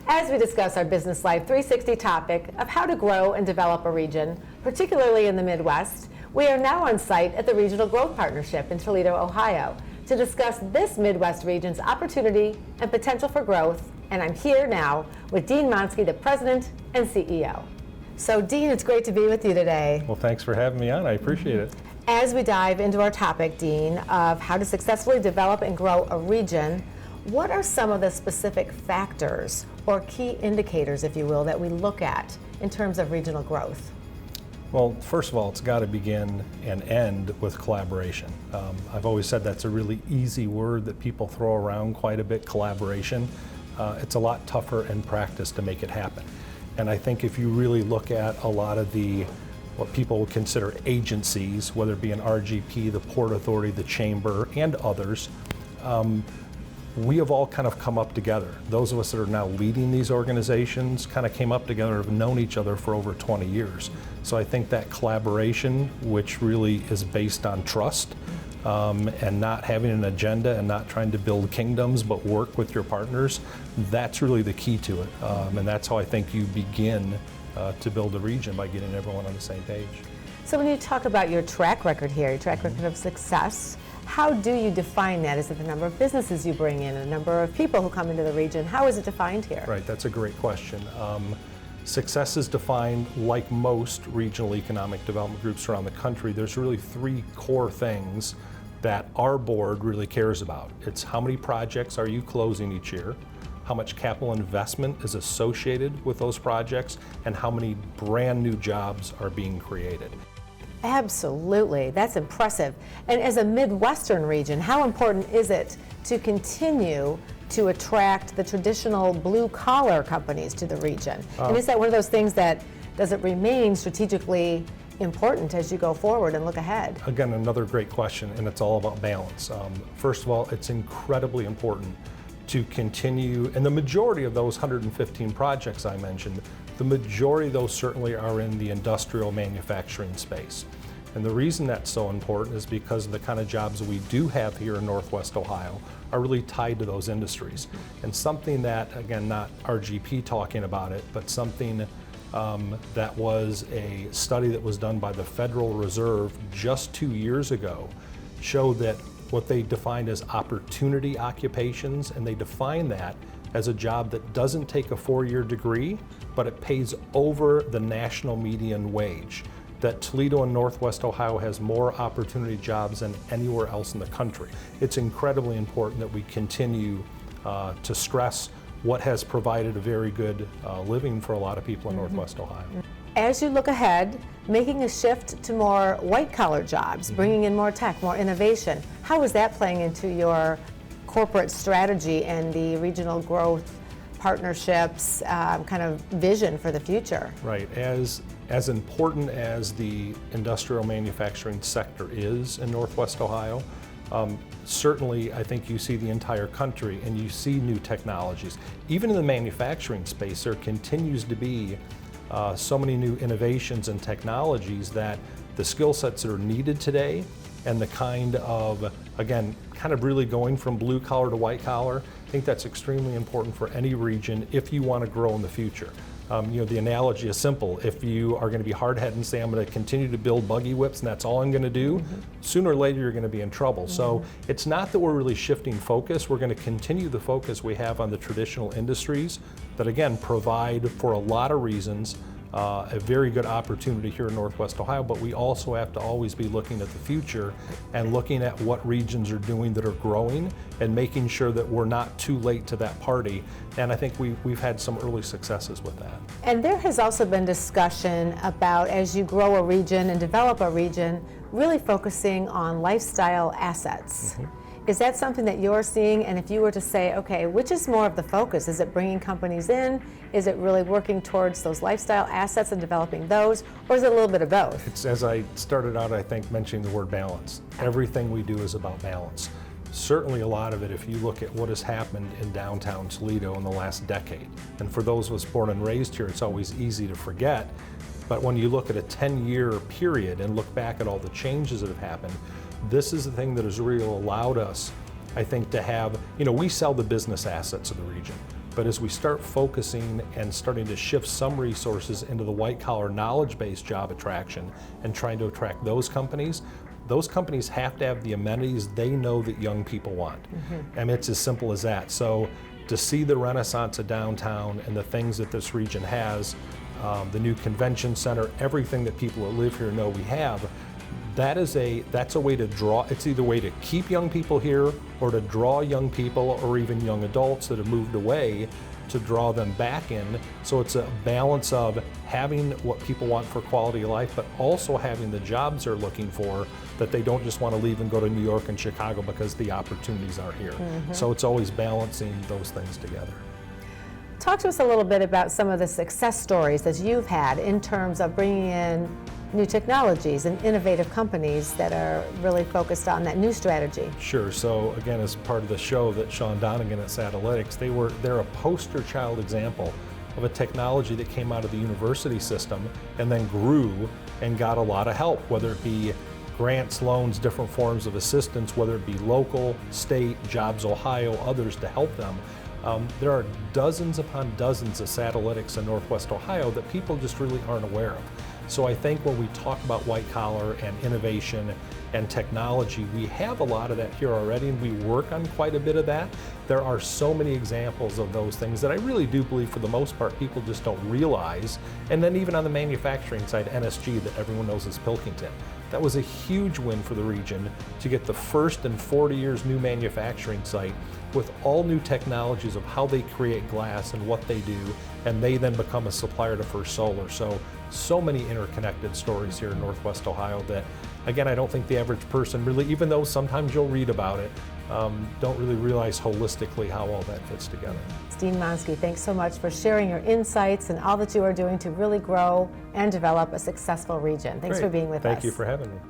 as we discuss our Business Life 360 topic of how to grow and develop a region, particularly in the Midwest. We are now on site at the Regional Growth Partnership in Toledo, Ohio, to discuss this Midwest region's opportunity and potential for growth. And I'm here now with Dean Monsky, the President and CEO. So Dean, it's great to be with you today. Well, thanks for having me on. I appreciate it. As we dive into our topic, Dean, of how to successfully develop and grow a region, what are some of the specific factors or key indicators, if you will, that we look at in terms of regional growth? Well, first of all, it's got to begin and end with collaboration. I've always said that's a really easy word that people throw around quite a bit, collaboration. It's a lot tougher in practice to make it happen. And I think if you really look at a lot of what people would consider agencies, whether it be an RGP, the Port Authority, the Chamber, and others, we have all kind of come up together. Those of us that are now leading these organizations kind of came up together, have known each other for over 20 years. So I think that collaboration, which really is based on trust, and not having an agenda and not trying to build kingdoms, but work with your partners, that's really the key to it. And that's how I think you begin to build a region, by getting everyone on the same page. So when you talk about your track record here, your track record of success, how do you define that? Is it the number of businesses you bring in, a number of people who come into the region? How is it defined here? Right, that's a great question. Success is defined, like most regional economic development groups around the country. There's really three core things that our board really cares about. It's how many projects are you closing each year, how much capital investment is associated with those projects, and how many brand new jobs are being created. Absolutely, that's impressive. And as a Midwestern region, how important is it to continue to attract the traditional blue-collar companies to the region? And is that one of those things that, does it remain strategically important as you go forward and look ahead? Again, another great question, and it's all about balance. First of all, it's incredibly important to continue, and the majority of those 115 projects I mentioned, the majority of those certainly are in the industrial manufacturing space. And the reason that's so important is because the kind of jobs we do have here in Northwest Ohio are really tied to those industries. And something that, again, not RGP talking about it, but something that was a study that was done by the Federal Reserve just 2 years ago, showed that what they defined as opportunity occupations, and they define that as a job that doesn't take a 4-year degree, but it pays over the national median wage. That Toledo and Northwest Ohio has more opportunity jobs than anywhere else in the country. It's incredibly important that we continue to stress what has provided a very good living for a lot of people in Northwest Ohio. As you look ahead, making a shift to more white-collar jobs, bringing in more tech, more innovation, how is that playing into your corporate strategy and the regional growth partnerships kind of vision for the future? Right. As important as the industrial manufacturing sector is in Northwest Ohio, certainly I think you see the entire country and you see new technologies. Even in the manufacturing space, there continues to be so many new innovations and technologies that the skill sets that are needed today, and the kind of, again, kind of really going from blue collar to white collar, I think that's extremely important for any region if you want to grow in the future. The analogy is simple. If you are going to be hard-headed and say, I'm going to continue to build buggy whips and that's all I'm going to do, sooner or later you're going to be in trouble. So it's not that we're really shifting focus. We're going to continue the focus we have on the traditional industries that, again, provide, for a lot of reasons, a very good opportunity here in Northwest Ohio, but we also have to always be looking at the future and looking at what regions are doing that are growing and making sure that we're not too late to that party. And I think we've had some early successes with that. And there has also been discussion about, as you grow a region and develop a region, really focusing on lifestyle assets. Is that something that you're seeing? And if you were to say, okay, which is more of the focus? Is it bringing companies in? Is it really working towards those lifestyle assets and developing those? Or is it a little bit of both? It's, as I started out, I think, mentioning the word balance. Everything we do is about balance. Certainly a lot of it, if you look at what has happened in downtown Toledo in the last decade. And for those of us born and raised here, it's always easy to forget. But when you look at a 10-year period and look back at all the changes that have happened, this is the thing that has really allowed us, I think, to have, we sell the business assets of the region. But as we start focusing and starting to shift some resources into the white-collar knowledge-based job attraction and trying to attract those companies have to have the amenities they know that young people want. I mean, it's as simple as that. So to see the renaissance of downtown and the things that this region has, the new convention center, everything that people that live here know we have, that's a way to draw. It's either a way to keep young people here or to draw young people or even young adults that have moved away to draw them back in. So it's a balance of having what people want for quality of life, but also having the jobs they're looking for, that they don't just want to leave and go to New York and Chicago because the opportunities are here. So it's always balancing those things together. Talk to us a little bit about some of the success stories that you've had in terms of bringing in new technologies and innovative companies that are really focused on that new strategy. Sure. So again, as part of the show that Sean Donegan at Satellytics, they're a poster child example of a technology that came out of the university system and then grew and got a lot of help, whether it be grants, loans, different forms of assistance, whether it be local, state, Jobs Ohio, others to help them. There are dozens upon dozens of Satellytics in Northwest Ohio that people just really aren't aware of. So I think when we talk about white collar and innovation and technology, we have a lot of that here already, and we work on quite a bit of that. There are so many examples of those things that I really do believe for the most part people just don't realize. And then even on the manufacturing side, NSG that everyone knows is Pilkington. That was a huge win for the region to get the first in 40 years new manufacturing site with all new technologies of how they create glass and what they do, and they then become a supplier to First Solar. So many interconnected stories here in Northwest Ohio that, again, I don't think the average person really, even though sometimes you'll read about it, don't really realize holistically how all that fits together. Dean Monsky, thanks so much for sharing your insights and all that you are doing to really grow and develop a successful region. Thanks Great. for being with us. Thank you for having me.